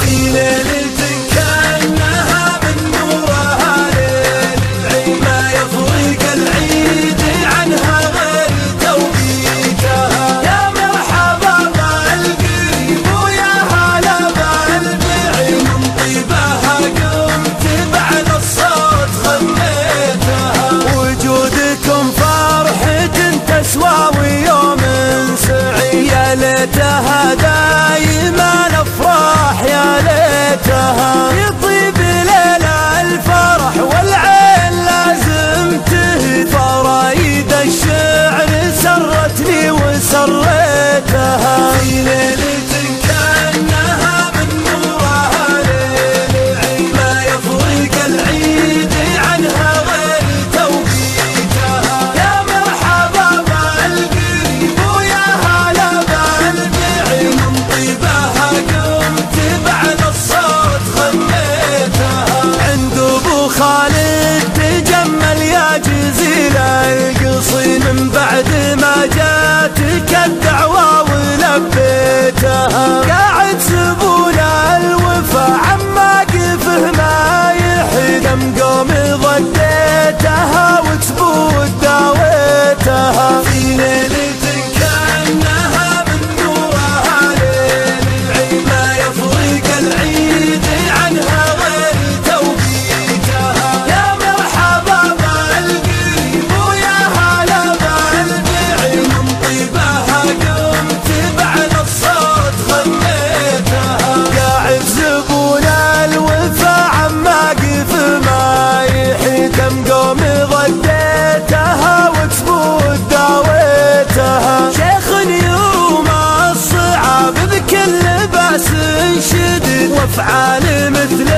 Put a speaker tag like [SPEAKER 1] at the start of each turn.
[SPEAKER 1] في ليلة كأنها من نورها ليل العيد ما يفرق العيد عنها غير توقيتها. يا مرحبا بالقريب ويا هلا بالبعيد من طيبها قمت بعد الصوت غنيتها. وجودكم فرحة تسوى ويوم سعيد يا ليتها دايما افراح يا ليتها. يطيب ليلة الفرح والعين لازم تهدى فرايد الشعر سرتني وسريتها. في ليلة كأنها من نورها ليل العيد ما يفرق العيد عنها غير توقيتها. يا مرحبا بالقريب ويا هلا بالبعيد من طيبها قمت بعد الصوت غنيتها. عند ابو خالد تجمل يا جزيل القصيد من بعد ما جاتك الدعوة ولبيتها. قاعد سبول الوفا عما قفه ما يحكم قومي ضديتها وتبود داويتها. في ليلة كأنها من نورها ليل العيد ما يفرق العيد عنها غير توقيتها. يا مرحبا بالقريب ويا هلا بالبعيد من طيبها قمت بعد الصوت غنيتها. قاعد زبون الوفا عما قف ما يحكم قومي ضديتها وتبود داويتها. شيخ يوم الصعاب بكل باس شدد وافعال مثل